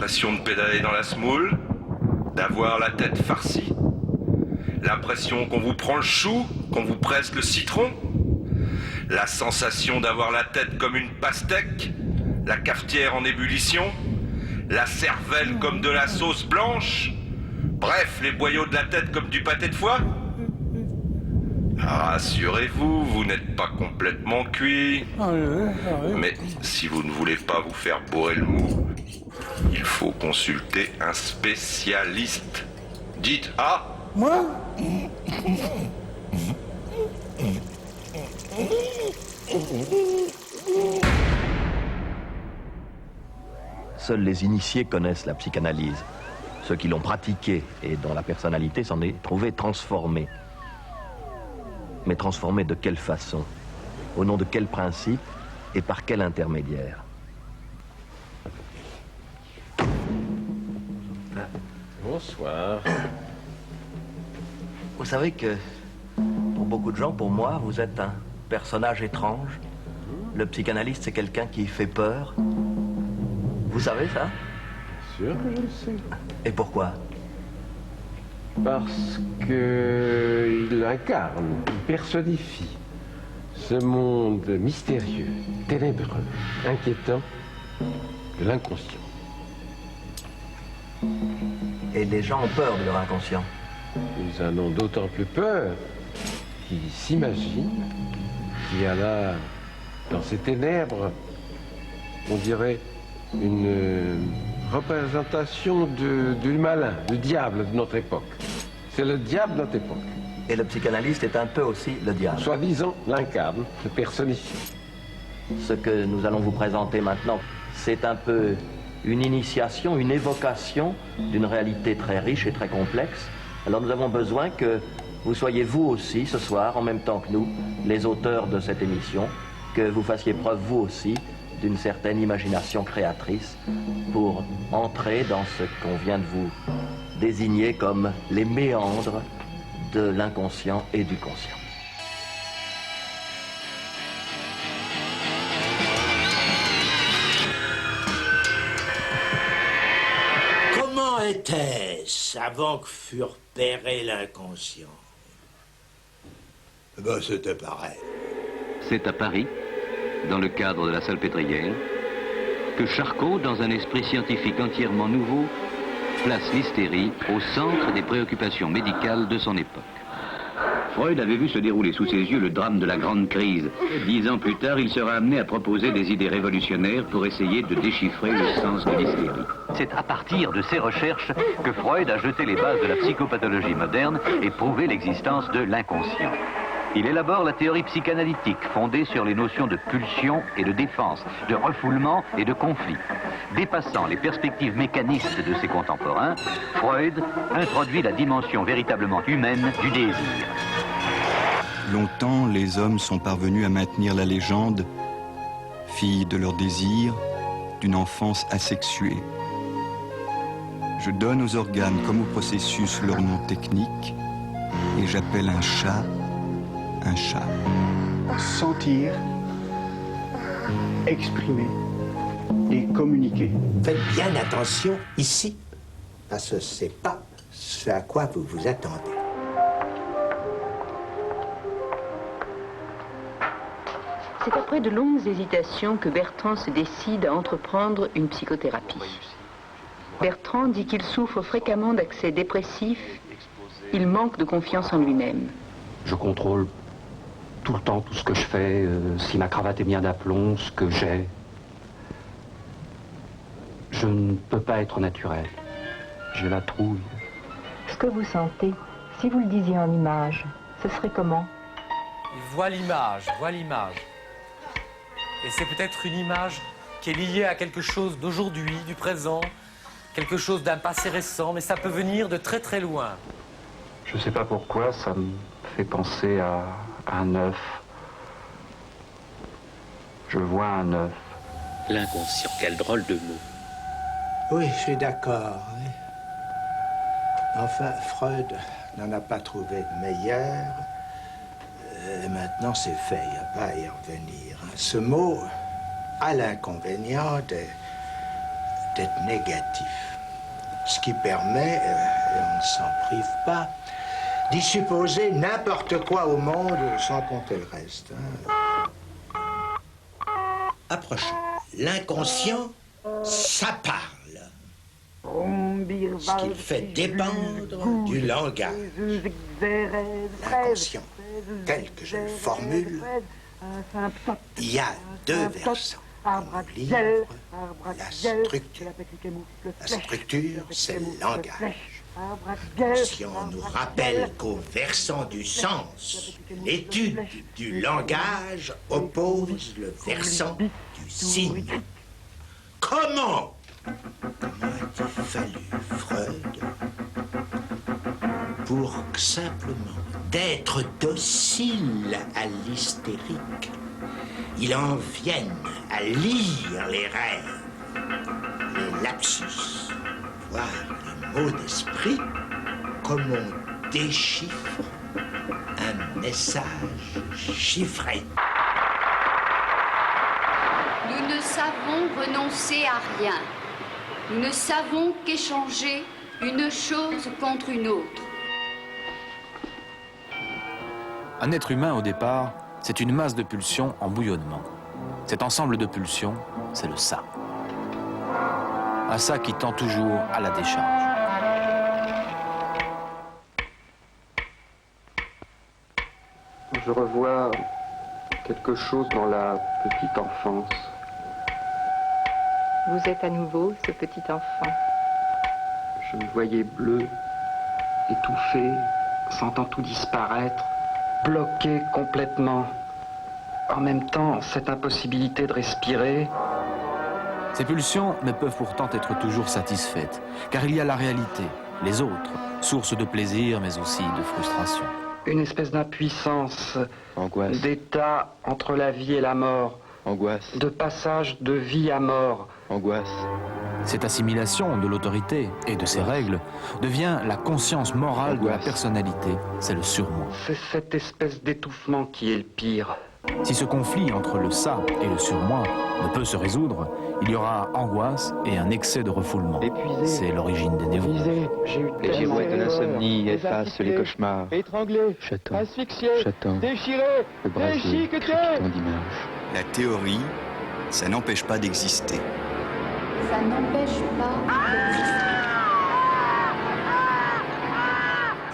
L'impression de pédaler dans la semoule, d'avoir la tête farcie, l'impression qu'on vous prend le chou, qu'on vous presse le citron, la sensation d'avoir la tête comme une pastèque, la cafetière en ébullition, la cervelle comme de la sauce blanche, bref, les boyaux de la tête comme du pâté de foie. Rassurez-vous, vous n'êtes pas complètement cuit. Mais si vous ne voulez pas vous faire bourrer le mou, il faut consulter un spécialiste. Dites ah. Moi? Seuls les initiés connaissent la psychanalyse. Ceux qui l'ont pratiquée et dont la personnalité s'en est trouvée transformée. Mais transformée de quelle façon? Au nom de quel principe et par quel intermédiaire? Bonsoir. Vous savez que, pour beaucoup de gens, pour moi, vous êtes un personnage étrange. Le psychanalyste, c'est quelqu'un qui fait peur. Vous savez ça? Bien sûr que je le sais. Et pourquoi? Parce qu'il incarne, il personnifie ce monde mystérieux, ténébreux, inquiétant de l'inconscient. Et les gens ont peur de leur inconscient. Ils en ont d'autant plus peur qu'ils s'imaginent qu'il y a là, dans ces ténèbres, on dirait une représentation du malin, du diable de notre époque. C'est le diable de notre époque. Et le psychanalyste est un peu aussi le diable. Soi-disant, l'incarne, le personnifie. Ce que nous allons vous présenter maintenant, c'est un peu une initiation, une évocation d'une réalité très riche et très complexe. Alors nous avons besoin que vous soyez vous aussi ce soir, en même temps que nous, les auteurs de cette émission, que vous fassiez preuve vous aussi d'une certaine imagination créatrice pour entrer dans ce qu'on vient de vous désigner comme les méandres de l'inconscient et du conscient. Comment était-ce avant que fût repéré l'inconscient? Ben, c'était pareil. C'est à Paris, dans le cadre de la Salpêtrière, que Charcot, dans un esprit scientifique entièrement nouveau, place l'hystérie au centre des préoccupations médicales de son époque. Freud avait vu se dérouler sous ses yeux le drame de la grande crise. 10 ans plus tard, il sera amené à proposer des idées révolutionnaires pour essayer de déchiffrer le sens de l'hystérie. C'est à partir de ces recherches que Freud a jeté les bases de la psychopathologie moderne et prouvé l'existence de l'inconscient. Il élabore la théorie psychanalytique fondée sur les notions de pulsion et de défense, de refoulement et de conflit. Dépassant les perspectives mécanistes de ses contemporains, Freud introduit la dimension véritablement humaine du désir. Longtemps, les hommes sont parvenus à maintenir la légende, fille de leur désir, d'une enfance asexuée. Je donne aux organes comme au processus leur nom technique et j'appelle un chat. Sentir, exprimer et communiquer. Faites bien attention ici, parce que c'est pas ce à quoi vous vous attendez. C'est après de longues hésitations que Bertrand se décide à entreprendre une psychothérapie. Bertrand dit qu'il souffre fréquemment d'accès dépressifs, il manque de confiance en lui-même. Je contrôle tout le temps tout ce que je fais, si ma cravate est bien d'aplomb, ce que j'ai. Je ne peux pas être naturel. J'ai la trouille. Ce que vous sentez, si vous le disiez en images, ce serait comment? Voit l'image. Et c'est peut-être une image qui est liée à quelque chose d'aujourd'hui, du présent, quelque chose d'un passé récent, mais ça peut venir de très très loin. Je ne sais pas pourquoi, ça me fait penser à un œuf. Je vois un œuf. L'inconscient, quel drôle de mot. Oui, je suis d'accord. Oui. Enfin, Freud n'en a pas trouvé de meilleur. Et maintenant, c'est fait, il n'y a pas à y revenir. Ce mot a l'inconvénient être négatif. Ce qui permet, et on ne s'en prive pas, d'y supposer n'importe quoi au monde sans compter le reste. Approchons. L'inconscient, ça parle. Ce qu'il fait dépendre du langage. L'inconscient, tel que je le formule, il y a deux versants. Comme le livre, la structure. La structure, c'est le langage. Si on nous rappelle qu'au versant du sens, l'étude du langage oppose le versant du signe. Comment a-t-il fallu Freud pour que simplement d'être docile à l'hystérique, il en vienne à lire les rêves, les lapsus, voire les mots d'esprit, comme on déchiffre un message chiffré. Nous ne savons renoncer à rien. Nous ne savons qu'échanger une chose contre une autre. Un être humain, au départ, c'est une masse de pulsions en bouillonnement. Cet ensemble de pulsions, c'est le ça. Un ça qui tend toujours à la décharge. Je revois quelque chose dans la petite enfance. Vous êtes à nouveau ce petit enfant. Je me voyais bleu, étouffé, sentant tout disparaître, bloqué complètement. En même temps, cette impossibilité de respirer. Ces pulsions ne peuvent pourtant être toujours satisfaites, car il y a la réalité, les autres, source de plaisir mais aussi de frustration. Une espèce d'impuissance, angoisse, d'état entre la vie et la mort, angoisse, de passage de vie à mort, angoisse. Cette assimilation de l'autorité et de ses règles devient la conscience morale de la personnalité, c'est le surmoi. C'est cette espèce d'étouffement qui est le pire. Si ce conflit entre le ça et le surmoi ne peut se résoudre, il y aura angoisse et un excès de refoulement. C'est l'origine des névroses. Les girouettes de l'insomnie effacent les cauchemars. Étranglé, Chaton, asphyxié, chaton, déchiré, le brasier, déchiqueté. crépitant d'image. La théorie, ça n'empêche pas d'exister. Ça n'empêche pas.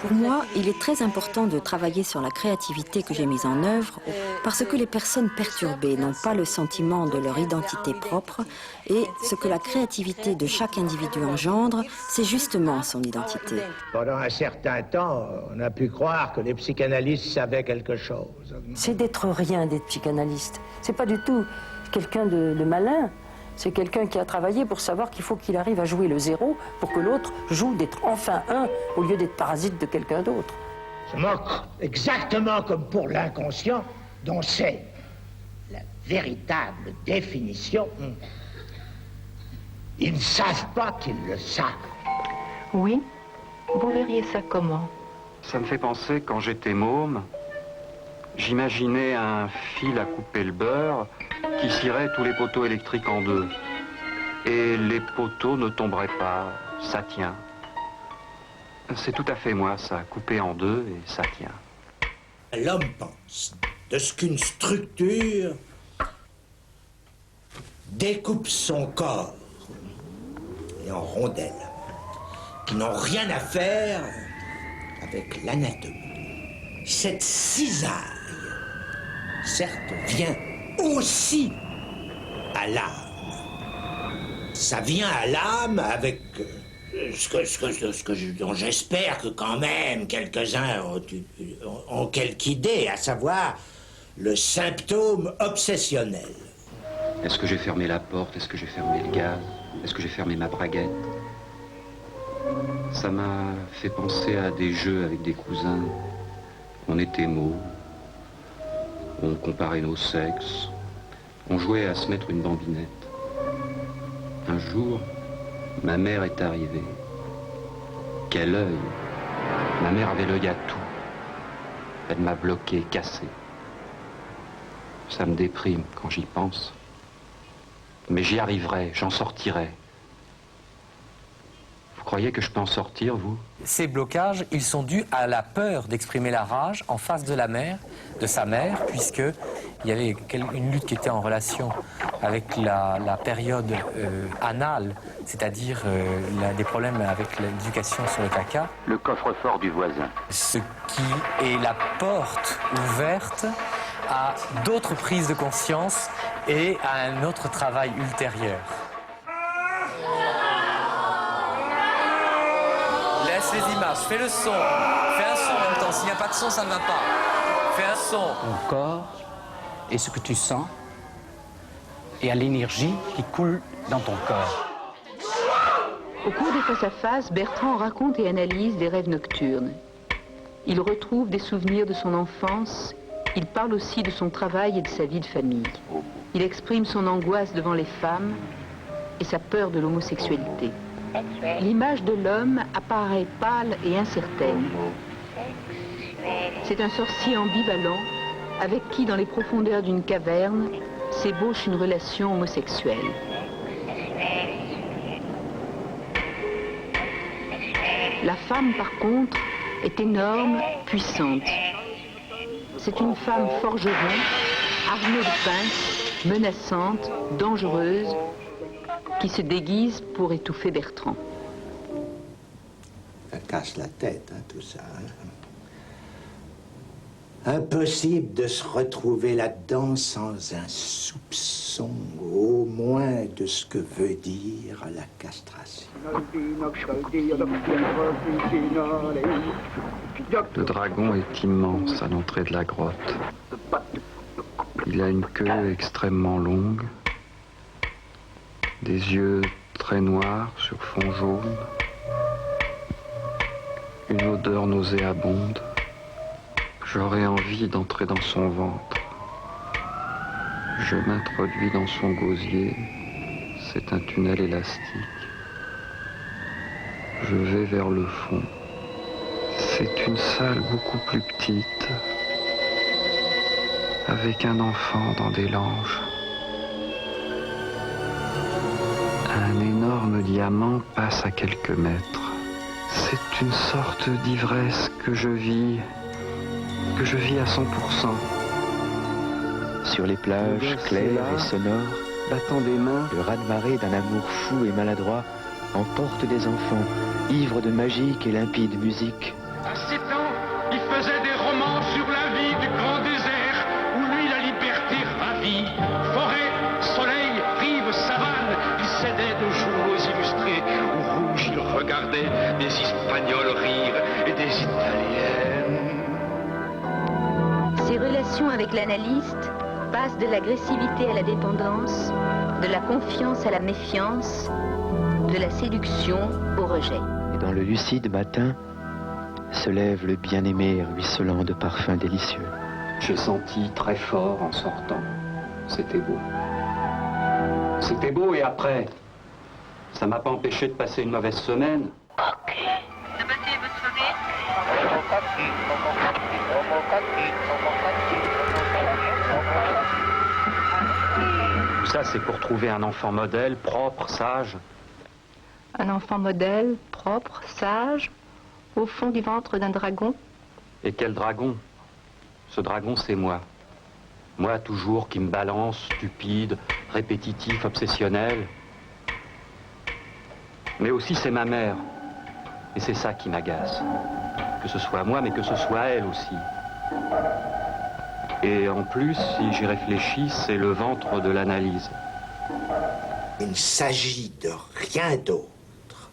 Pour moi, il est très important de travailler sur la créativité que j'ai mise en œuvre parce que les personnes perturbées n'ont pas le sentiment de leur identité propre et ce que la créativité de chaque individu engendre, c'est justement son identité. Pendant un certain temps, on a pu croire que les psychanalystes savaient quelque chose. C'est d'être rien d'être psychanalyste. C'est pas du tout quelqu'un de malin. C'est quelqu'un qui a travaillé pour savoir qu'il faut qu'il arrive à jouer le zéro pour que l'autre joue d'être enfin un au lieu d'être parasite de quelqu'un d'autre. Je moque exactement comme pour l'inconscient dont c'est la véritable définition. Ils ne savent pas qu'ils le savent. Oui, vous verriez ça comment? Ça me fait penser, quand j'étais môme, j'imaginais un fil à couper le beurre qui scirait tous les poteaux électriques en deux. Et les poteaux ne tomberaient pas, ça tient. C'est tout à fait moi, ça, coupé en deux et ça tient. L'homme pense de ce qu'une structure découpe son corps et en rondelles qui n'ont rien à faire avec l'anatomie. Cette cisaille, certes, vient aussi à l'âme. Ça vient à l'âme avec dont j'espère que quand même quelques-uns ont quelque idée, à savoir le symptôme obsessionnel. Est-ce que j'ai fermé la porte? Est-ce que j'ai fermé le gaz? Est-ce que j'ai fermé ma braguette? Ça m'a fait penser à des jeux avec des cousins. On était mômes. On comparait nos sexes. On jouait à se mettre une bambinette. Un jour, ma mère est arrivée. Quel œil! Ma mère avait l'œil à tout. Elle m'a bloqué, cassé. Ça me déprime quand j'y pense. Mais j'y arriverai, j'en sortirai. croyez que je peux en sortir, vous? Ces blocages, ils sont dus à la peur d'exprimer la rage en face de la mère, de sa mère, puisqu'il y avait une lutte qui était en relation avec la période anale, c'est-à-dire des problèmes avec l'éducation sur le caca. Le coffre-fort du voisin. Ce qui est la porte ouverte à d'autres prises de conscience et à un autre travail ultérieur. Laisse les images, fais le son, fais un son en même temps. S'il n'y a pas de son, ça ne va pas. Fais un son. Ton corps et ce que tu sens et à l'énergie qui coule dans ton corps. Au cours des face-à-face, Bertrand raconte et analyse des rêves nocturnes. Il retrouve des souvenirs de son enfance. Il parle aussi de son travail et de sa vie de famille. Il exprime son angoisse devant les femmes et sa peur de l'homosexualité. L'image de l'homme apparaît pâle et incertaine. C'est un sorcier ambivalent avec qui, dans les profondeurs d'une caverne, s'ébauche une relation homosexuelle. La femme, par contre, est énorme, puissante. C'est une femme forgeron, armée de pinces, menaçante, dangereuse, qui se déguise pour étouffer Bertrand. Ça casse la tête, hein, tout ça. Hein. Impossible de se retrouver là-dedans sans un soupçon, au moins, de ce que veut dire la castration. Le dragon est immense à l'entrée de la grotte. Il a une queue extrêmement longue, des yeux très noirs sur fond jaune, une odeur nauséabonde. J'aurais envie d'entrer dans son ventre. Je m'introduis dans son gosier. C'est un tunnel élastique. Je vais vers le fond. C'est une salle beaucoup plus petite, avec un enfant dans des langes. Un énorme diamant passe à quelques mètres. C'est une sorte d'ivresse que je vis à 100%. Sur les plages claires et sonores, battant des mains, le raz-de-marée d'un amour fou et maladroit emporte des enfants, ivres de magique et limpide musique. À 7 ans, il faisait des romans sur la vie du grand désert, où lui la liberté ravit. Forêt, soleil, rive, savane, il cédait de jour aux illustrés, où rouge il regardait des Espagnols rire et des Italiennes. Ses relations avec l'analyste passent de l'agressivité à la dépendance, de la confiance à la méfiance, de la séduction au rejet. Et dans le lucide matin, se lève le bien-aimé ruisselant de parfums délicieux. J'ai senti très fort en sortant. C'était beau. C'était beau et après, ça m'a pas empêché de passer une mauvaise semaine. Tout ça, c'est pour trouver un enfant modèle, propre, sage. Un enfant modèle, propre, sage, au fond du ventre d'un dragon. Et quel dragon? Ce dragon, c'est moi. Moi, toujours, qui me balance, stupide, répétitif, obsessionnel. Mais aussi, c'est ma mère. Et c'est ça qui m'agace. Que ce soit moi, mais que ce soit elle aussi. Et en plus, si j'y réfléchis, c'est le ventre de l'analyse. Il ne s'agit de rien d'autre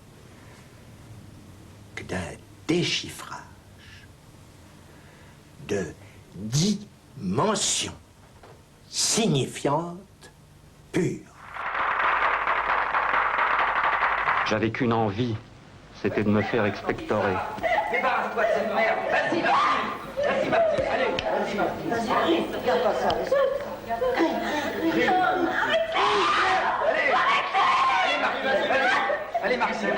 que d'un déchiffrage de dimensions signifiantes pures. J'avais qu'une envie, c'était de me faire expectorer. Débarrasse-toi de cette merde. Vas-y, Martine. Vas-y, Martine. Allez, vas-y, Martine. Vas-y, regarde pas ça. Allez, Martine.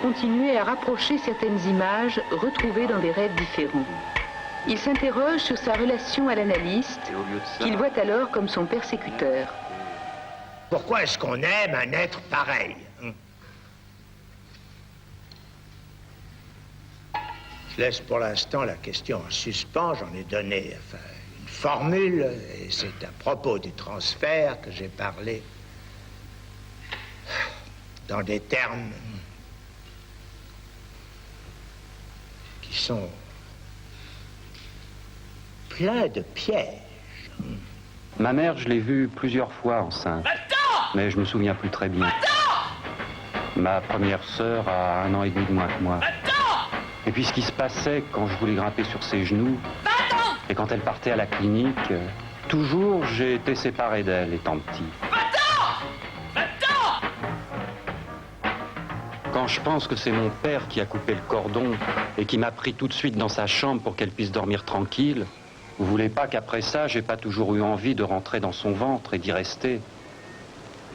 continuer à rapprocher certaines images retrouvées dans des rêves différents. Il s'interroge sur sa relation à l'analyste, qu'il voit alors comme son persécuteur. Pourquoi est-ce qu'on aime un être pareil? Je laisse pour l'instant la question en suspens. J'en ai donné une formule, et c'est à propos du transfert que j'ai parlé dans des termes qui sont plein de pièges. Ma mère, je l'ai vue plusieurs fois enceinte. Mais je me souviens plus très bien. Ma première sœur a 1 an et demi de moins que moi. Et puis ce qui se passait quand je voulais grimper sur ses genoux, et quand elle partait à la clinique, toujours j'ai été séparé d'elle étant petit. Quand je pense que c'est mon père qui a coupé le cordon et qui m'a pris tout de suite dans sa chambre pour qu'elle puisse dormir tranquille, vous voulez pas qu'après ça, j'ai pas toujours eu envie de rentrer dans son ventre et d'y rester.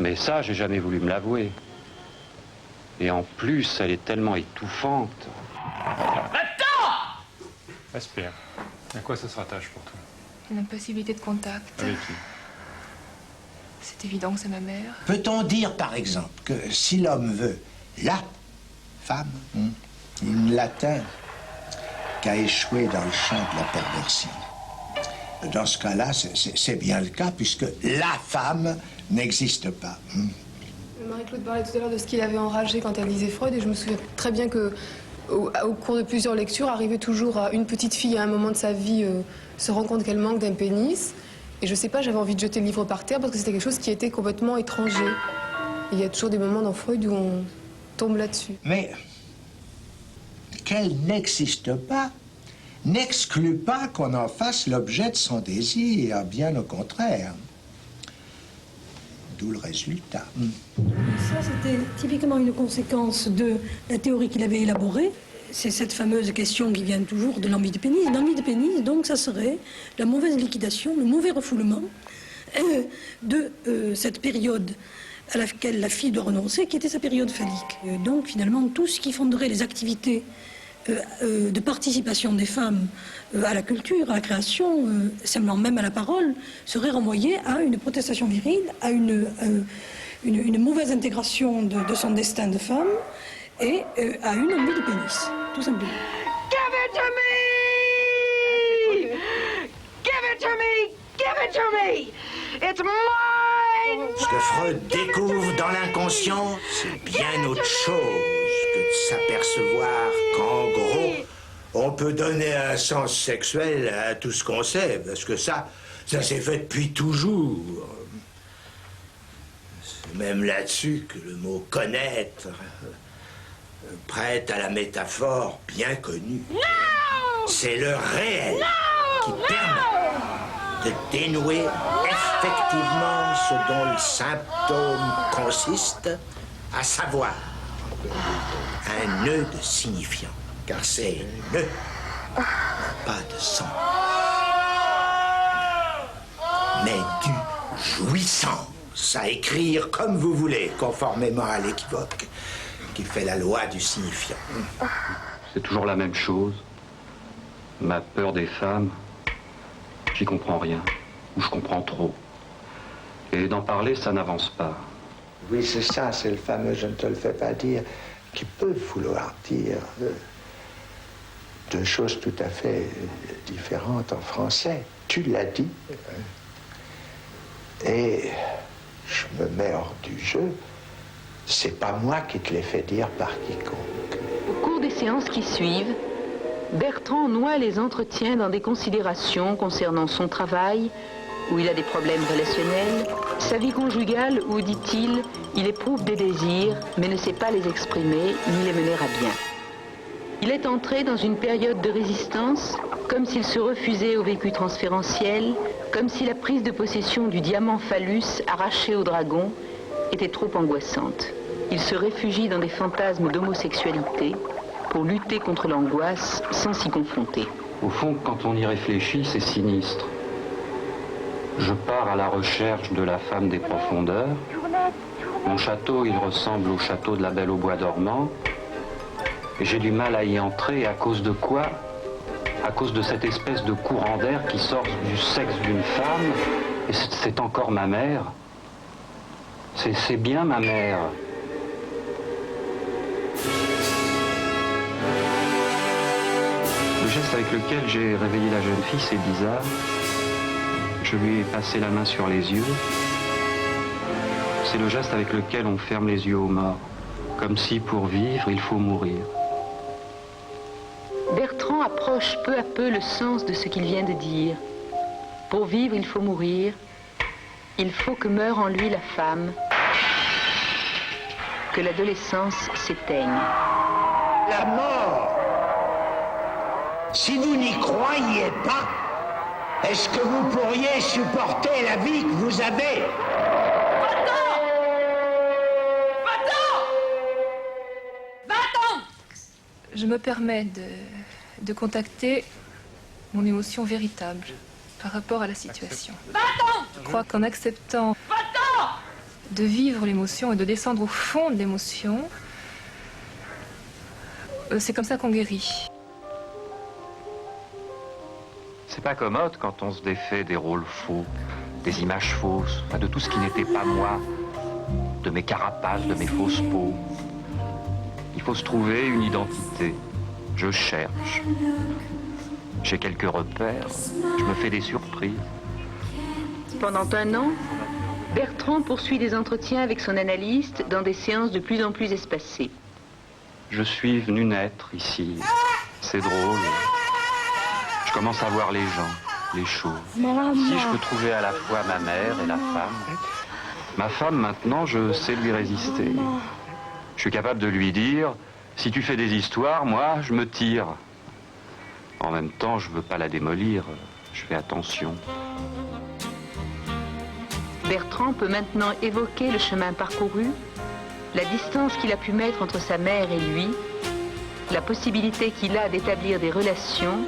Mais ça, j'ai jamais voulu me l'avouer. Et en plus, elle est tellement étouffante. Respire. À quoi ça se rattache pour toi? Une impossibilité de contact. Avec qui? C'est évident que c'est ma mère. Peut-on dire, par exemple, que si l'homme veut la femme, il ne l'atteint qu'à échouer dans le champ de la perversion? Dans ce cas-là, c'est bien le cas, puisque la femme n'existe pas. Marie-Claude parlait tout à l'heure de ce qu'il avait enragé quand elle lisait Freud, et je me souviens très bien que au cours de plusieurs lectures, arrivait toujours à une petite fille à un moment de sa vie se rend compte qu'elle manque d'un pénis. Et je sais pas, j'avais envie de jeter le livre par terre parce que c'était quelque chose qui était complètement étranger. Et il y a toujours des moments dans Freud où on tombe là-dessus. Mais qu'elle n'existe pas n'exclut pas qu'on en fasse l'objet de son désir, bien au contraire. D'où le résultat. Ça, c'était typiquement une conséquence de la théorie qu'il avait élaborée. C'est cette fameuse question qui vient toujours de l'envie de pénis. L'envie de pénis, donc, ça serait la mauvaise liquidation, le mauvais refoulement de cette période à laquelle la fille doit renoncer, qui était sa période phallique. Donc, finalement, tout ce qui fonderait les activités de participation des femmes à la culture, à la création, simplement même à la parole, serait renvoyé à une protestation virile, à une mauvaise intégration de son destin de femme et à une envie de pénis, tout simplement. Give it to me! Give it to me! Give it to me! It's mine! Ce que Freud découvre dans l'inconscient, c'est bien autre chose que de s'apercevoir qu'en gros, on peut donner un sens sexuel à tout ce qu'on sait, parce que ça s'est fait depuis toujours. C'est même là-dessus que le mot connaître prête à la métaphore bien connue. C'est le réel qui permet de dénouer effectivement ce dont le symptôme consiste, à savoir un nœud de signifiant, car c'est nœud, pas de sang, mais du jouissance, à écrire comme vous voulez, conformément à l'équivoque qui fait la loi du signifiant. C'est toujours la même chose. Ma peur des femmes, j'y comprends rien, ou je comprends trop. Et d'en parler, ça n'avance pas. Oui, c'est ça, c'est le fameux « je ne te le fais pas dire » qui peut vouloir dire deux choses tout à fait différentes en français. Tu l'as dit, et je me mets hors du jeu. C'est pas moi qui te l'ai fait dire par quiconque. Au cours des séances qui suivent, Bertrand noie les entretiens dans des considérations concernant son travail, où il a des problèmes relationnels, sa vie conjugale où, dit-il, il éprouve des désirs, mais ne sait pas les exprimer ni les mener à bien. Il est entré dans une période de résistance, comme s'il se refusait au vécu transférentiel, comme si la prise de possession du diamant phallus arraché au dragon était trop angoissante. Il se réfugie dans des fantasmes d'homosexualité pour lutter contre l'angoisse sans s'y confronter. Au fond, quand on y réfléchit, c'est sinistre. Je pars à la recherche de la femme des profondeurs. Mon château, il ressemble au château de la Belle au bois dormant. Et j'ai du mal à y entrer. À cause de quoi? À cause de cette espèce de courant d'air qui sort du sexe d'une femme. Et c'est encore ma mère. C'est bien ma mère. Le geste avec lequel j'ai réveillé la jeune fille, c'est bizarre. Je lui ai passé la main sur les yeux. C'est le geste avec lequel on ferme les yeux aux morts. Comme si pour vivre, il faut mourir. Bertrand approche peu à peu le sens de ce qu'il vient de dire. Pour vivre, il faut mourir. Il faut que meure en lui la femme. Que l'adolescence s'éteigne. La mort, si vous n'y croyez pas, est-ce que vous pourriez supporter la vie que vous avez? Je me permets de contacter mon émotion véritable par rapport à la situation. Je crois qu'en acceptant de vivre l'émotion et de descendre au fond de l'émotion, c'est comme ça qu'on guérit. C'est pas commode quand on se défait des rôles faux, des images fausses, de tout ce qui n'était pas moi, de mes carapaces, de mes fausses peaux. Il faut se trouver une identité. Je cherche. J'ai quelques repères. Je me fais des surprises. Pendant un an, Bertrand poursuit des entretiens avec son analyste dans des séances de plus en plus espacées. Je suis venu naître ici. C'est drôle. Je commence à voir les gens, les choses. Si je peux trouver à la fois ma mère et la femme. Ma femme, maintenant, je sais lui résister. Je suis capable de lui dire, si tu fais des histoires, moi, je me tire. En même temps, je veux pas la démolir. Je fais attention. Bertrand peut maintenant évoquer le chemin parcouru, la distance qu'il a pu mettre entre sa mère et lui, la possibilité qu'il a d'établir des relations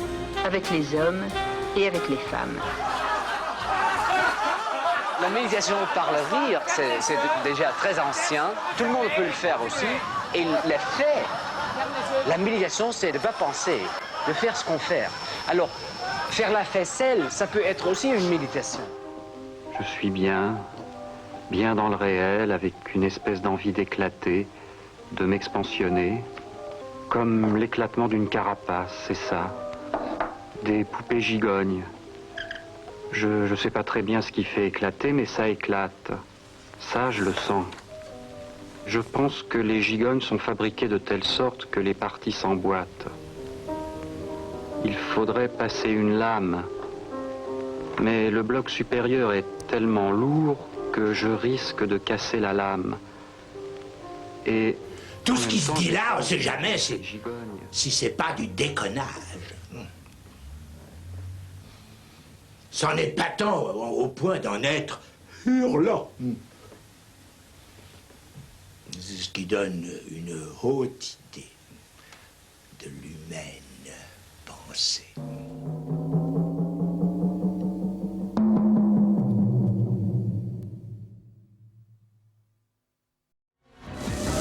avec les hommes et avec les femmes. La méditation par le rire, c'est déjà très ancien. Tout le monde peut le faire aussi. Et l'effet, la méditation, c'est de ne pas penser, de faire ce qu'on fait. Alors, faire la faisselle, ça peut être aussi une méditation. Je suis bien dans le réel, avec une espèce d'envie d'éclater, de m'expansionner, comme l'éclatement d'une carapace, c'est ça. Des poupées gigognes. Je sais pas très bien ce qui fait éclater, mais ça éclate. Ça, je le sens. Je pense que les gigognes sont fabriquées de telle sorte que les parties s'emboîtent. Il faudrait passer une lame. Mais le bloc supérieur est tellement lourd que je risque de casser la lame. Et tout ce qui se dit là, on sait jamais si c'est pas du déconnage. C'en est patent au point d'en être hurlant. C'est ce qui donne une haute idée de l'humaine pensée.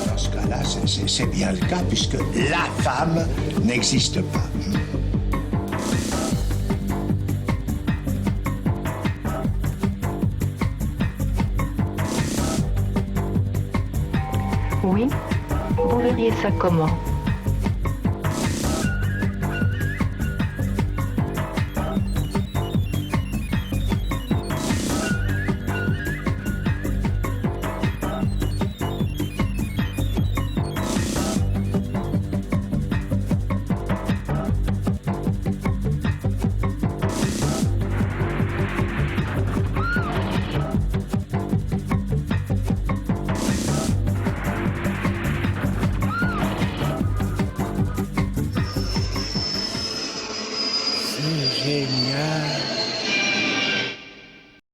Dans ce cas-là, c'est bien le cas, puisque la femme n'existe pas. Oui, vous verriez ça comment?